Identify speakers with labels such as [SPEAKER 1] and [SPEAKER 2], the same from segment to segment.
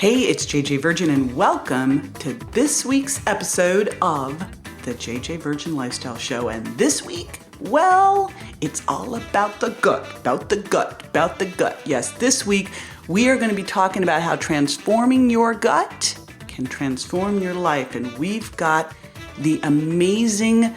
[SPEAKER 1] Hey, it's JJ Virgin, and welcome to this week's episode of the JJ Virgin Lifestyle Show. And this week, well, it's all about the gut, about the gut. Yes, this week we are going to be talking about how transforming your gut can transform your life. And we've got the amazing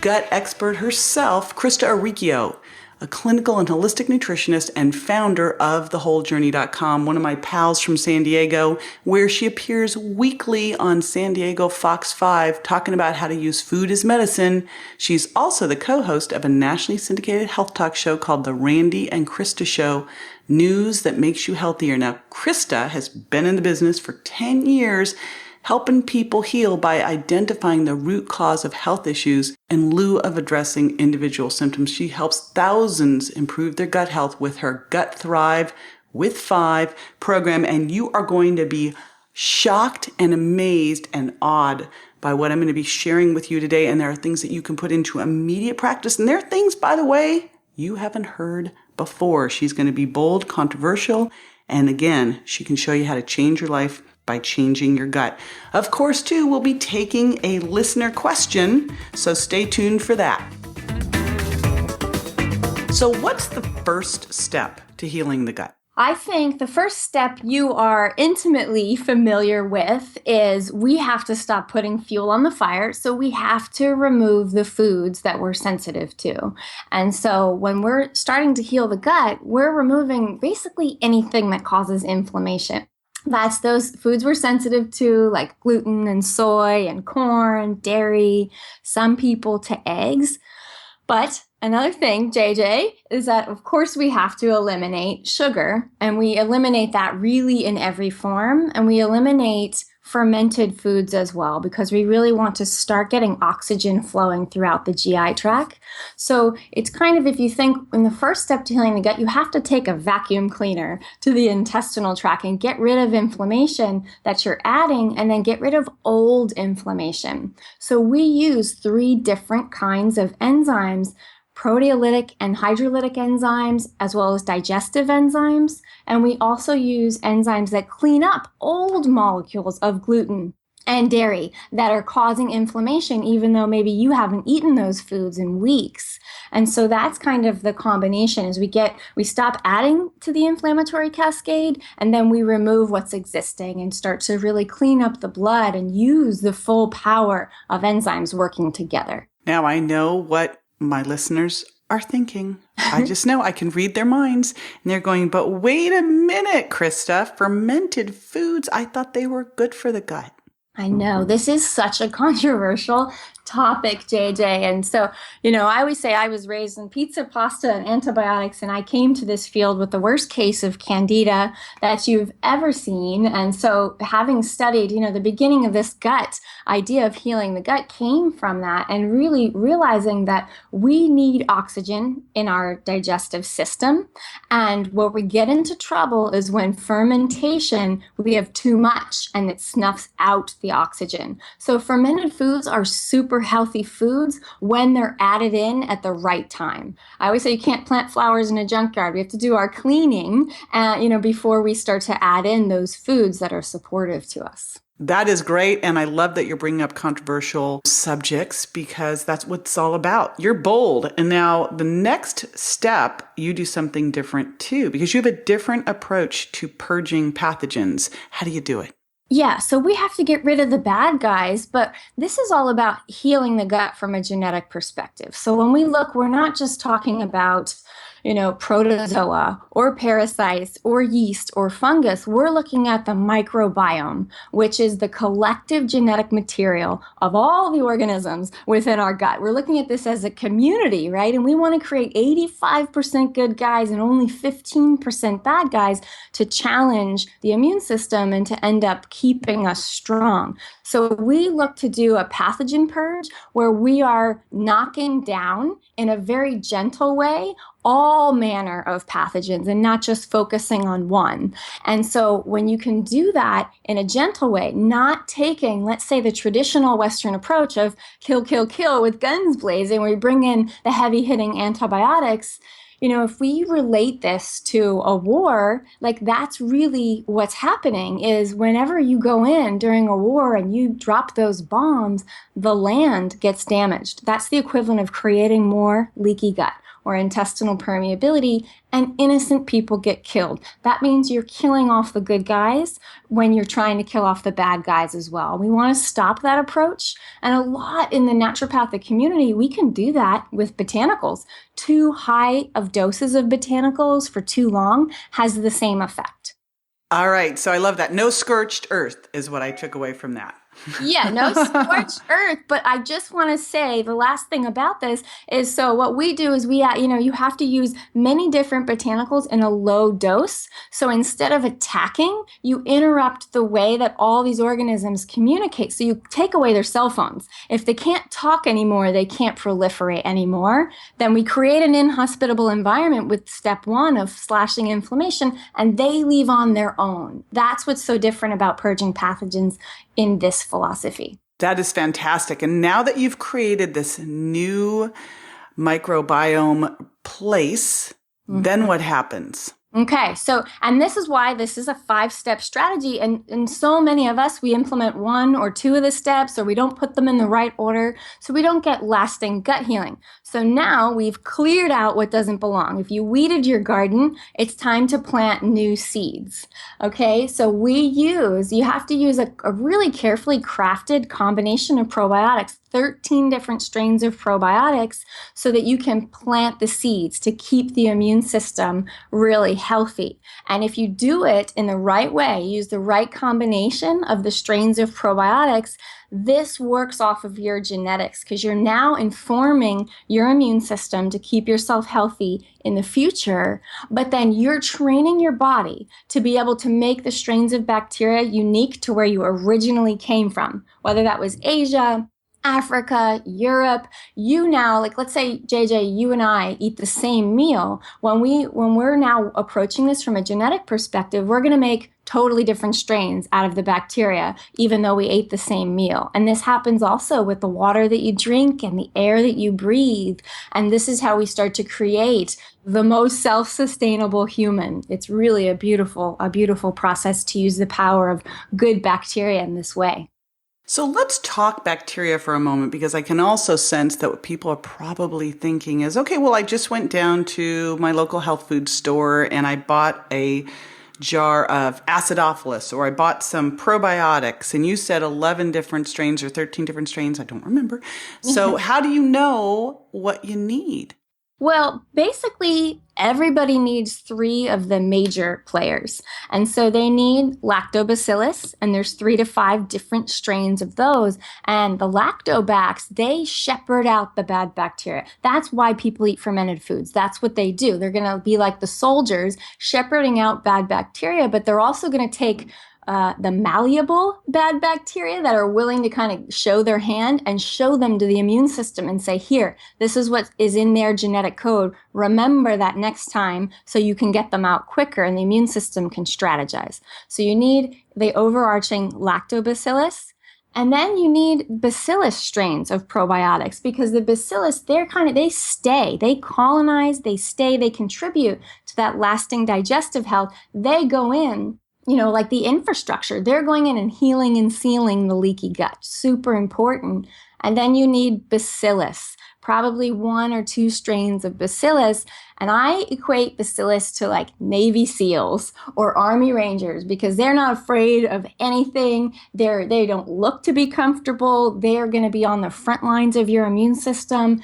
[SPEAKER 1] gut expert herself, Christa Orecchio, a clinical and holistic nutritionist and founder of thewholejourney.com, one of my pals from San Diego, where she appears weekly on San Diego Fox 5 talking about how to use food as medicine. She's also the co-host of a nationally syndicated health talk show called The Randy and Christa Show, news that makes you healthier. Now, Christa has been in the business for 10 years, helping people heal by identifying the root cause of health issues in lieu of addressing individual symptoms. She helps thousands improve their gut health with her Gut Thrive with 5 program, and you are going to be shocked and amazed and awed by what I'm going to be sharing with you today. And there are things that you can put into immediate practice, and there are things, by the way, you haven't heard before. She's going to be bold, controversial, and again, she can show you how to change your life by changing your gut. Of course, too, we'll be taking a listener question, so stay tuned for that. So what's the first step to healing the gut?
[SPEAKER 2] I think the first step you are intimately familiar with is we have to stop putting fuel on the fire. So we have to remove the foods that we're sensitive to. And so when we're starting to heal the gut, we're removing basically anything that causes inflammation. That's those foods we're sensitive to, like gluten and soy and corn, dairy, some people to eggs. But another thing, JJ, is that of course we have to eliminate sugar, and we eliminate that really in every form, and we eliminate fermented foods as well, because we really want to start getting oxygen flowing throughout the GI tract. So it's kind of, if you think in the first step to healing the gut, you have to take a vacuum cleaner to the intestinal tract and get rid of inflammation that you're adding, and then get rid of old inflammation. So we use 3 different kinds of enzymes: proteolytic and hydrolytic enzymes, as well as digestive enzymes. And we also use enzymes that clean up old molecules of gluten and dairy that are causing inflammation, even though maybe you haven't eaten those foods in weeks. And so that's kind of the combination, is we stop adding to the inflammatory cascade, and then we remove what's existing and start to really clean up the blood and use the full power of enzymes working together.
[SPEAKER 1] Now I know what my listeners are thinking. I just know I can read their minds, and they're going, but wait a minute, Christa, fermented foods, I thought they were good for the gut.
[SPEAKER 2] I know this is such a controversial topic, JJ. And so, I always say I was raised in pizza, pasta, and antibiotics, and I came to this field with the worst case of candida that you've ever seen. And so having studied, the beginning of this gut idea of healing the gut came from that, and really realizing that we need oxygen in our digestive system. And where we get into trouble is when fermentation, we have too much and it snuffs out the oxygen. So fermented foods are super healthy foods when they're added in at the right time. I always say you can't plant flowers in a junkyard. We have to do our cleaning, before we start to add in those foods that are supportive to us.
[SPEAKER 1] That is great. And I love that you're bringing up controversial subjects, because that's what it's all about. You're bold. And now the next step, you do something different too, because you have a different approach to purging pathogens. How do you do it?
[SPEAKER 2] Yeah, so we have to get rid of the bad guys, but this is all about healing the gut from a genetic perspective. So when we look, we're not just talking about, protozoa or parasites or yeast or fungus. We're looking at the microbiome, which is the collective genetic material of all the organisms within our gut. We're looking at this as a community, right? And we want to create 85% good guys and only 15% bad guys to challenge the immune system and to end up keeping us strong. So we look to do a pathogen purge where we are knocking down in a very gentle way all manner of pathogens and not just focusing on one. And so when you can do that in a gentle way, not taking, let's say, the traditional Western approach of kill, kill, kill with guns blazing, where you bring in the heavy hitting antibiotics, if we relate this to a war, like that's really what's happening is whenever you go in during a war and you drop those bombs, the land gets damaged. That's the equivalent of creating more leaky gut or intestinal permeability, and innocent people get killed. That means you're killing off the good guys when you're trying to kill off the bad guys as well. We want to stop that approach. And a lot in the naturopathic community, we can do that with botanicals. Too high of doses of botanicals for too long has the same effect.
[SPEAKER 1] All right. So I love that. No scorched earth is what I took away from that.
[SPEAKER 2] Yeah, no scorched earth. But I just want to say the last thing about this is, so what we do is you have to use many different botanicals in a low dose. So instead of attacking, you interrupt the way that all these organisms communicate. So you take away their cell phones. If they can't talk anymore, they can't proliferate anymore. Then we create an inhospitable environment with step 1 of slashing inflammation, and they leave on their own. That's what's so different about purging pathogens in this philosophy.
[SPEAKER 1] That is fantastic. And now that you've created this new microbiome place, then what happens?
[SPEAKER 2] Okay, and this is why this is a 5-step strategy. And so many of us, we implement 1 or 2 of the steps, or we don't put them in the right order, so we don't get lasting gut healing. So now we've cleared out what doesn't belong. If you weeded your garden, it's time to plant new seeds. Okay, so you have to use a really carefully crafted combination of probiotics, 13 different strains of probiotics, so that you can plant the seeds to keep the immune system really healthy. And if you do it in the right way, use the right combination of the strains of probiotics, this works off of your genetics because you're now informing your immune system to keep yourself healthy in the future, but then you're training your body to be able to make the strains of bacteria unique to where you originally came from, whether that was Asia, Africa, Europe. You now, like let's say, JJ, you and I eat the same meal. When we're now approaching this from a genetic perspective, we're going to make totally different strains out of the bacteria, even though we ate the same meal. And this happens also with the water that you drink and the air that you breathe. And this is how we start to create the most self-sustainable human. It's really a beautiful process to use the power of good bacteria in this way.
[SPEAKER 1] So let's talk bacteria for a moment, because I can also sense that what people are probably thinking is, okay, well, I just went down to my local health food store and I bought a jar of acidophilus, or I bought some probiotics, and you said 11 different strains or 13 different strains. I don't remember. So how do you know what you need?
[SPEAKER 2] Well, basically, everybody needs 3 of the major players. And so they need lactobacillus, and there's 3 to 5 different strains of those. And the lactobacts, they shepherd out the bad bacteria. That's why people eat fermented foods. That's what they do. They're going to be like the soldiers shepherding out bad bacteria, but they're also going to take the malleable bad bacteria that are willing to kind of show their hand and show them to the immune system and say, here, this is what is in their genetic code. Remember that next time so you can get them out quicker and the immune system can strategize. So you need the overarching lactobacillus. And then you need bacillus strains of probiotics, because the bacillus, they stay, they colonize, they stay, they contribute to that lasting digestive health. They go in, like the infrastructure, they're going in and healing and sealing the leaky gut. Super important. And then you need bacillus, probably 1 or 2 strains of bacillus. And I equate bacillus to like Navy SEALs or Army Rangers, because they're not afraid of anything. They don't look to be comfortable. They're going to be on the front lines of your immune system,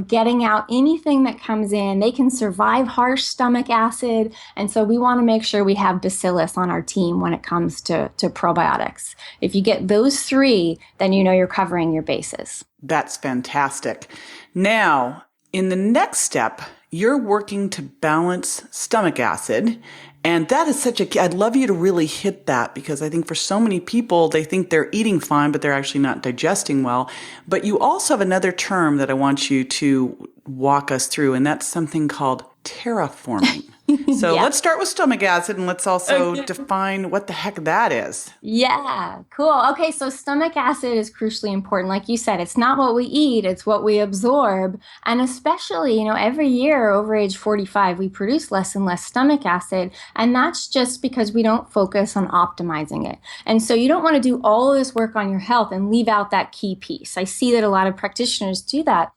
[SPEAKER 2] getting out anything that comes in. They can survive harsh stomach acid. And so we want to make sure we have bacillus on our team when it comes to probiotics. If you get those 3, then you're covering your bases.
[SPEAKER 1] That's fantastic. Now, in the next step, you're working to balance stomach acid. And that is I'd love you to really hit that, because I think for so many people, they think they're eating fine, but they're actually not digesting well. But you also have another term that I want you to walk us through, and that's something called terraforming. So
[SPEAKER 2] Yeah.
[SPEAKER 1] let's start with stomach acid and let's also define what the heck that is.
[SPEAKER 2] Yeah, cool. Okay, so stomach acid is crucially important. Like you said, it's not what we eat, it's what we absorb. And especially, every year over age 45, we produce less and less stomach acid. And that's just because we don't focus on optimizing it. And so you don't want to do all of this work on your health and leave out that key piece. I see that a lot of practitioners do that.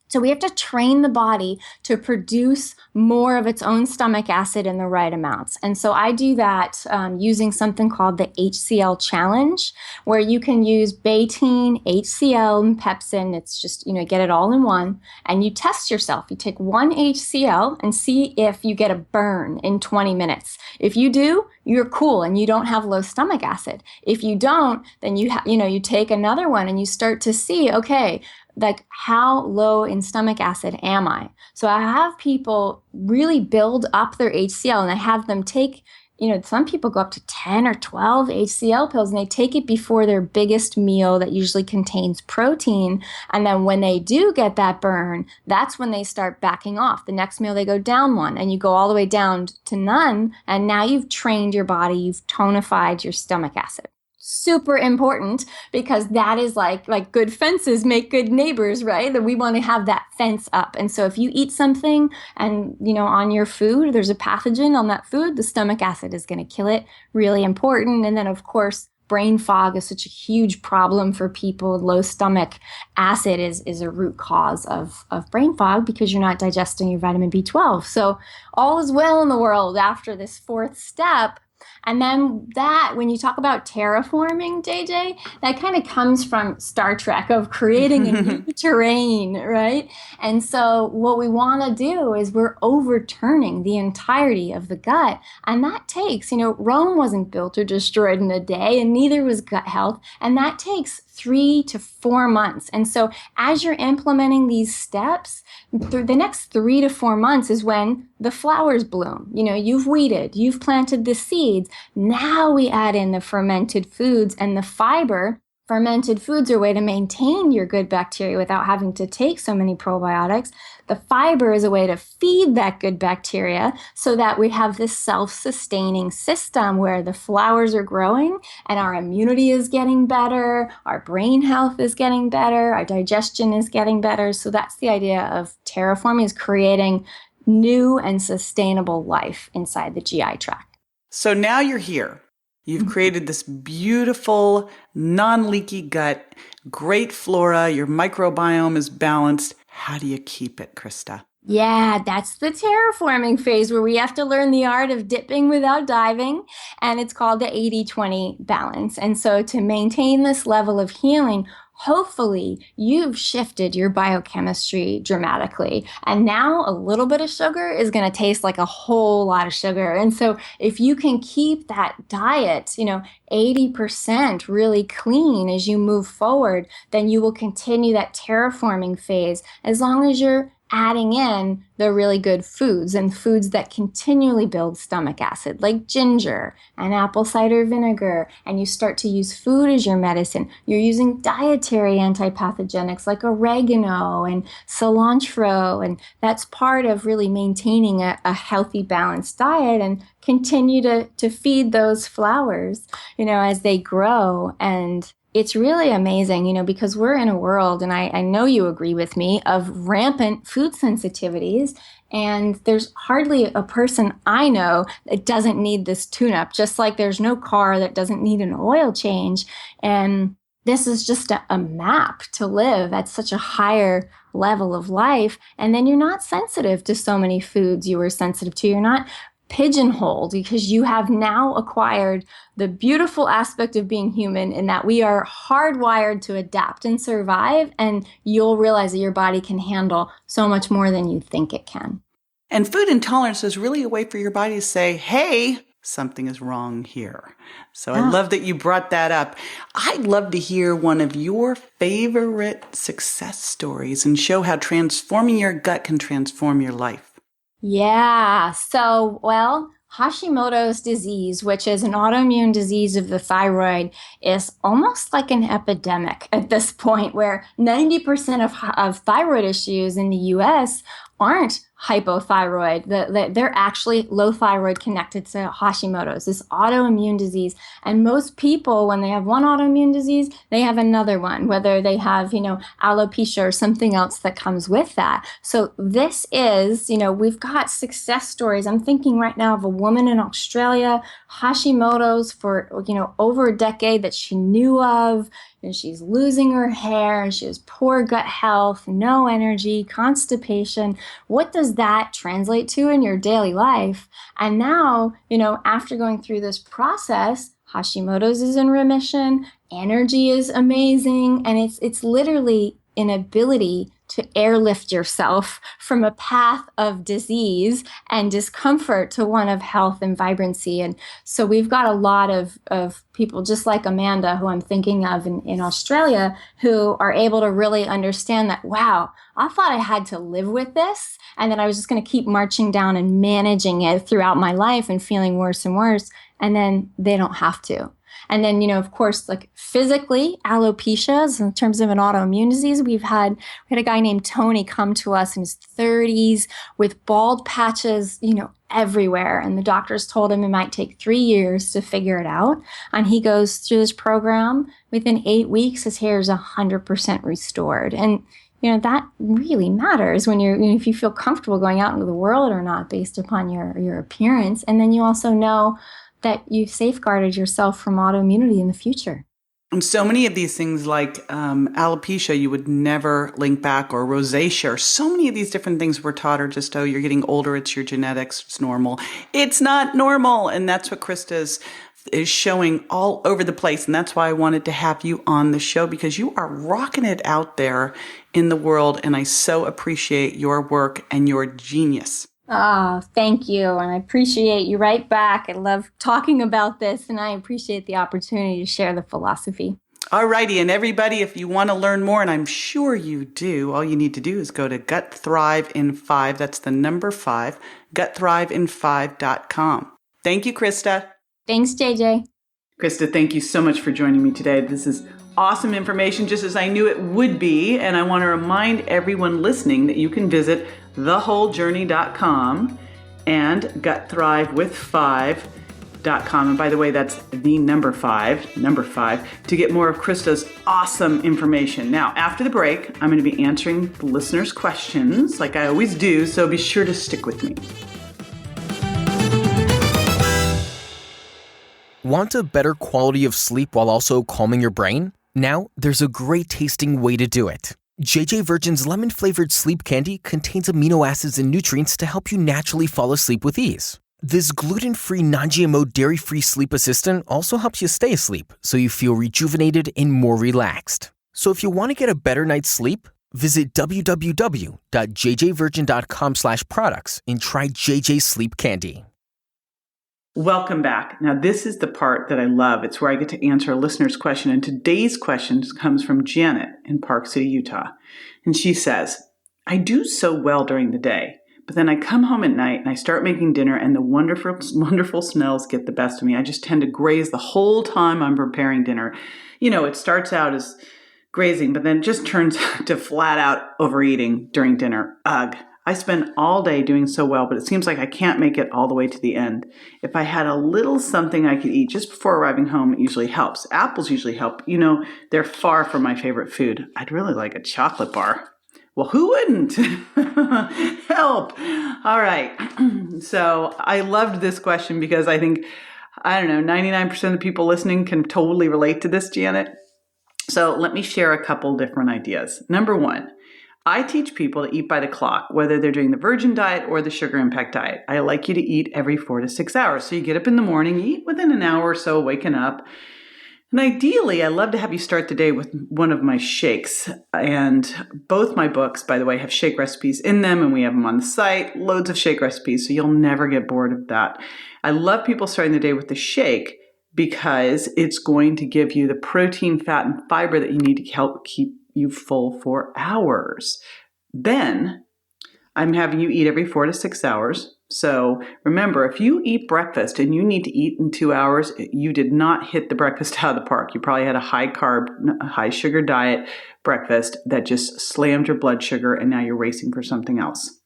[SPEAKER 2] So we have to train the body to produce more of its own stomach acid in the right amounts. And so I do that using something called the HCl challenge, where you can use betaine, HCl, and pepsin. It's just, get it all in one. And you test yourself. You take one HCl and see if you get a burn in 20 minutes. If you do, you're cool and you don't have low stomach acid. If you don't, then you take another one and you start to see, okay, like how low in stomach acid am I? So I have people really build up their HCl and I have them take, some people go up to 10 or 12 HCl pills and they take it before their biggest meal that usually contains protein. And then when they do get that burn, that's when they start backing off. The next meal they go down one and you go all the way down to none. And now you've trained your body, you've tonified your stomach acid. Super important because that is like good fences make good neighbors, right? That we want to have that fence up. And so if you eat something and, on your food, there's a pathogen on that food, the stomach acid is going to kill it. Really important. And then, of course, brain fog is such a huge problem for people. Low stomach acid is a root cause of brain fog because you're not digesting your vitamin B12. So all is well in the world after this fourth step. And then when you talk about terraforming, JJ, that kind of comes from Star Trek of creating a new terrain, right? And so what we want to do is we're overturning the entirety of the gut. And that takes, Rome wasn't built or destroyed in a day, and neither was gut health. And that takes 3 to 4 months. And so as you're implementing these steps, the next 3 to 4 months is when the flowers bloom. You've weeded, you've planted the seeds. Now we add in the fermented foods and the fiber. Fermented foods are a way to maintain your good bacteria without having to take so many probiotics. The fiber is a way to feed that good bacteria so that we have this self-sustaining system where the flowers are growing and our immunity is getting better, our brain health is getting better, our digestion is getting better. So that's the idea of terraforming, is creating new and sustainable life inside the GI tract.
[SPEAKER 1] So now you're here. You've created this beautiful, non-leaky gut, great flora, your microbiome is balanced. How do you keep it, Christa?
[SPEAKER 2] Yeah, that's the terraforming phase where we have to learn the art of dipping without diving, and it's called the 80-20 balance. And so to maintain this level of healing, hopefully you've shifted your biochemistry dramatically. And now a little bit of sugar is going to taste like a whole lot of sugar. And so if you can keep that diet, 80% really clean as you move forward, then you will continue that terraforming phase as long as you're adding in the really good foods and foods that continually build stomach acid, like ginger and apple cider vinegar, and you start to use food as your medicine. You're using dietary antipathogenics like oregano and cilantro, and that's part of really maintaining a healthy, balanced diet and continue to feed those flowers, as they grow. And it's really amazing, because we're in a world, and I know you agree with me, of rampant food sensitivities. And there's hardly a person I know that doesn't need this tune-up, just like there's no car that doesn't need an oil change. And this is just a map to live at such a higher level of life. And then you're not sensitive to so many foods you were sensitive to. You're not pigeonholed because you have now acquired the beautiful aspect of being human in that we are hardwired to adapt and survive, and you'll realize that your body can handle so much more than you think it can.
[SPEAKER 1] And food intolerance is really a way for your body to say, hey, something is wrong here. So I love that you brought that up. I'd love to hear one of your favorite success stories and show how transforming your gut can transform your life.
[SPEAKER 2] Yeah. So, Hashimoto's disease, which is an autoimmune disease of the thyroid, is almost like an epidemic at this point, where 90% of thyroid issues in the US aren't hypothyroid. They're actually low thyroid connected to Hashimoto's, this autoimmune disease. And most people, when they have one autoimmune disease, they have another one, whether they have, alopecia or something else that comes with that. So this is, we've got success stories. I'm thinking right now of a woman in Australia, Hashimoto's for, over a decade that she knew of. And she's losing her hair, and she has poor gut health, no energy, constipation. What does that translate to in your daily life? And now, after going through this process, Hashimoto's is in remission, energy is amazing, and it's literally an ability to airlift yourself from a path of disease and discomfort to one of health and vibrancy. And so we've got a lot of people just like Amanda, who I'm thinking of in Australia, who are able to really understand that, wow, I thought I had to live with this, and that I was just going to keep marching down and managing it throughout my life and feeling worse and worse. And then they don't have to. And then, of course, like physically, alopecia, in terms of an autoimmune disease, we had a guy named Tony come to us in his 30s with bald patches, everywhere. And the doctors told him it might take 3 years to figure it out. And he goes through this program. Within 8 weeks, his hair is 100% restored. And that really matters when if you feel comfortable going out into the world or not based upon your appearance. And then you also know that you've safeguarded yourself from autoimmunity in the future.
[SPEAKER 1] And so many of these things like alopecia, you would never link back, or rosacea, or so many of these different things we're taught are just, you're getting older, it's your genetics, it's normal. It's not normal. And that's what Christa is showing all over the place. And that's why I wanted to have you on the show, because you are rocking it out there in the world. And I so appreciate your work and your genius.
[SPEAKER 2] Oh, thank you. And I appreciate you right back. I love talking about this, and I appreciate the opportunity to share the philosophy.
[SPEAKER 1] All righty. And everybody, if you want to learn more, and I'm sure you do, all you need to do is go to Gut Thrive in 5. That's the number 5, gutthriveinfive.com. Thank you, Christa.
[SPEAKER 2] Thanks, JJ.
[SPEAKER 1] Christa, thank you so much for joining me today. This is awesome information, just as I knew it would be. And I want to remind everyone listening that you can visit thewholejourney.com and gutthrivewith5.com. And by the way, that's the number 5, to get more of Christa's awesome information. Now, after the break, I'm going to be answering the listeners' questions like I always do, so be sure to stick with me.
[SPEAKER 3] Want a better quality of sleep while also calming your brain? Now, there's a great tasting way to do it. JJ Virgin's lemon-flavored sleep candy contains amino acids and nutrients to help you naturally fall asleep with ease. This gluten-free, non-GMO, dairy-free sleep assistant also helps you stay asleep so you feel rejuvenated and more relaxed. So if you want to get a better night's sleep, visit www.jjvirgin.com/products and try JJ Sleep Candy.
[SPEAKER 1] Welcome back. Now, this is the part that I love. It's where I get to answer a listener's question. And today's question comes from Janet in Park City, Utah. And she says, I do so well during the day, but then I come home at night and I start making dinner, and the wonderful, wonderful smells get the best of me. I just tend to graze the whole time I'm preparing dinner. It starts out as grazing, but then it just turns to flat out overeating during dinner. Ugh. I spend all day doing so well, but it seems like I can't make it all the way to the end. If I had a little something I could eat just before arriving home, it usually helps. Apples usually help. They're far from my favorite food. I'd really like a chocolate bar. Well, who wouldn't? Help. All right. So I loved this question because I think, 99% of the people listening can totally relate to this, Janet. So let me share a couple different ideas. Number 1. I teach people to eat by the clock, whether they're doing the virgin diet or the sugar impact diet. I like you to eat every 4 to 6 hours. So you get up in the morning, you eat within an hour or so waking up. And ideally, I love to have you start the day with one of my shakes. And both my books, by the way, have shake recipes in them, and we have them on the site, loads of shake recipes, so you'll never get bored of that. I love people starting the day with the shake because it's going to give you the protein, fat, and fiber that you need to help keep you full for hours. Then I'm having you eat every 4 to 6 hours. So remember, if you eat breakfast and you need to eat in 2 hours, you did not hit the breakfast out of the park. You probably had a high carb, high sugar diet breakfast that just slammed your blood sugar, and now you're racing for something else.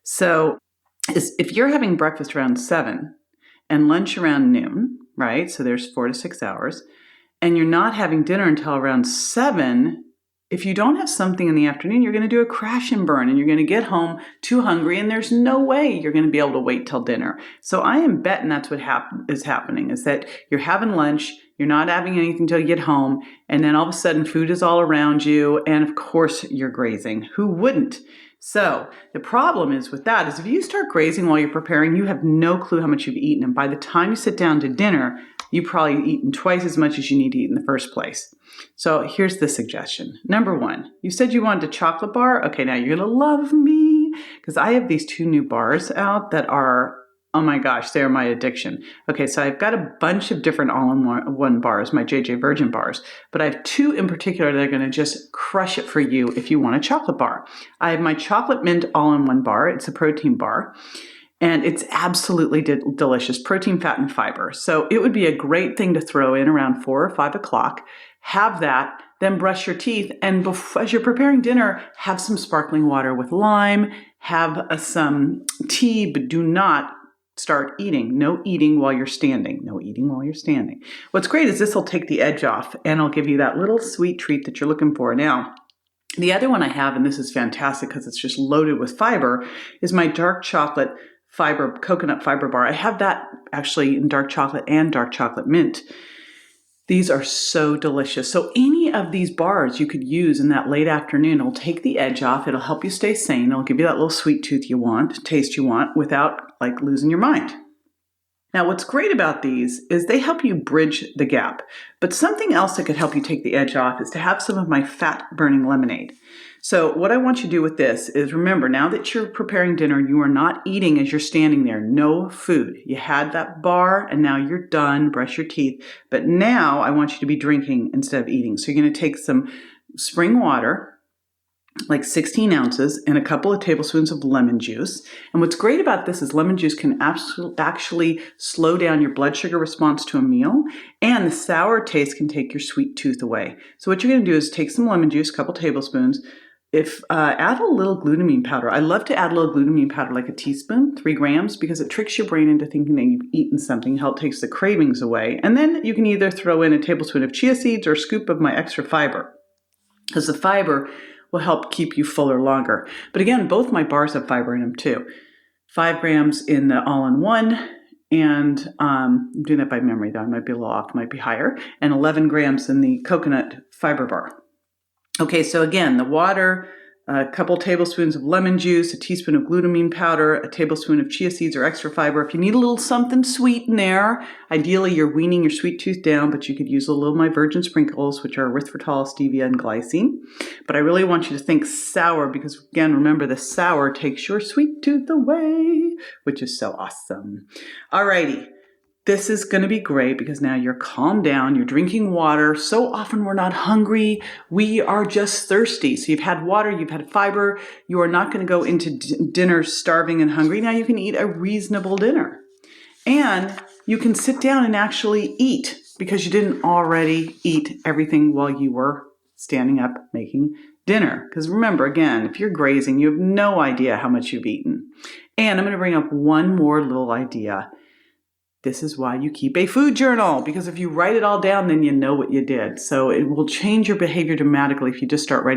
[SPEAKER 1] So if you're having breakfast around 7 and lunch around noon, right? So there's 4 to 6 hours, and you're not having dinner until around 7, if you don't have something in the afternoon, you're going to do a crash and burn, and you're going to get home too hungry, and there's no way you're going to be able to wait till dinner. So I am betting that's what is happening, is that you're having lunch, you're not having anything till you get home, and then all of a sudden food is all around you, and of course you're grazing. Who wouldn't? So the problem is with that is if you start grazing while you're preparing, you have no clue how much you've eaten, and by the time you sit down to dinner, you've probably eaten twice as much as you need to eat in the first place. So here's the suggestion. Number 1, you said you wanted a chocolate bar. Okay, now you're going to love me because I have these 2 new bars out that are, oh my gosh, they're my addiction. Okay, so I've got a bunch of different all-in-one bars, my JJ Virgin bars, but I have 2 in particular that are going to just crush it for you if you want a chocolate bar. I have my chocolate mint all-in-one bar. It's a protein bar. And it's absolutely delicious, protein, fat, and fiber. So it would be a great thing to throw in around 4 or 5 o'clock. Have that, then brush your teeth. And as you're preparing dinner, have some sparkling water with lime, have some tea, but do not start eating. No eating while you're standing. No eating while you're standing. What's great is this will take the edge off, and it'll give you that little sweet treat that you're looking for. Now, the other one I have, and this is fantastic because it's just loaded with fiber, is my dark chocolate coconut fiber bar. I have that actually in dark chocolate and dark chocolate mint. These are so delicious. So any of these bars you could use in that late afternoon. It'll take the edge off. It'll help you stay sane. It'll give you that little sweet tooth you want, taste you want, without like losing your mind. Now, what's great about these is they help you bridge the gap. But something else that could help you take the edge off is to have some of my fat-burning lemonade. So what I want you to do with this is remember, now that you're preparing dinner, you are not eating as you're standing there. No food. You had that bar and now you're done. Brush your teeth. But now I want you to be drinking instead of eating. So you're going to take some spring water, like 16 ounces, and a couple of tablespoons of lemon juice. And what's great about this is lemon juice can actually slow down your blood sugar response to a meal, and the sour taste can take your sweet tooth away. So what you're going to do is take some lemon juice, a couple tablespoons, add a little glutamine powder. I love to add a little glutamine powder, like a teaspoon, 3 grams, because it tricks your brain into thinking that you've eaten something, help takes the cravings away. And then you can either throw in a tablespoon of chia seeds or a scoop of my extra fiber, because the fiber will help keep you fuller longer. But again, both my bars have fiber in them too. 5 grams in the all-in-one, and I'm doing that by memory though. I might be a little off, might be higher, and 11 grams in the coconut fiber bar. Okay, so again, the water, a couple tablespoons of lemon juice, a teaspoon of glutamine powder, a tablespoon of chia seeds or extra fiber. If you need a little something sweet in there, ideally you're weaning your sweet tooth down, but you could use a little of my virgin sprinkles, which are erythritol, stevia, and glycine. But I really want you to think sour because, again, remember the sour takes your sweet tooth away, which is so awesome. Alrighty. This is going to be great because now you're calmed down, you're drinking water. So often we're not hungry, we are just thirsty. So you've had water, you've had fiber, you are not going to go into dinner starving and hungry. Now you can eat a reasonable dinner. And you can sit down and actually eat because you didn't already eat everything while you were standing up making dinner. Because remember, again, if you're grazing, you have no idea how much you've eaten. And I'm going to bring up one more little idea. This is why you keep a food journal, because if you write it all down, then you know what you did. So it will change your behavior dramatically if you just start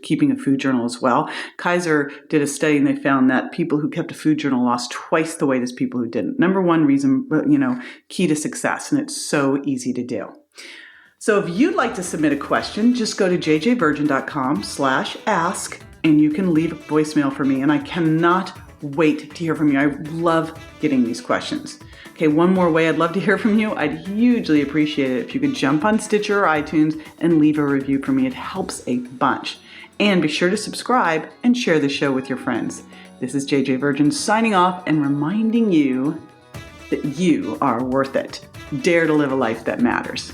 [SPEAKER 1] keeping a food journal as well. Kaiser did a study and they found that people who kept a food journal lost twice the weight as people who didn't. Number one reason, key to success, and it's so easy to do. So if you'd like to submit a question, just go to jjvirgin.com/ask and you can leave a voicemail for me. And I cannot wait to hear from you. I love getting these questions. Okay, one more way I'd love to hear from you. I'd hugely appreciate it if you could jump on Stitcher or iTunes and leave a review for me. It helps a bunch. And be sure to subscribe and share the show with your friends. This is JJ Virgin signing off and reminding you that you are worth it. Dare to live a life that matters.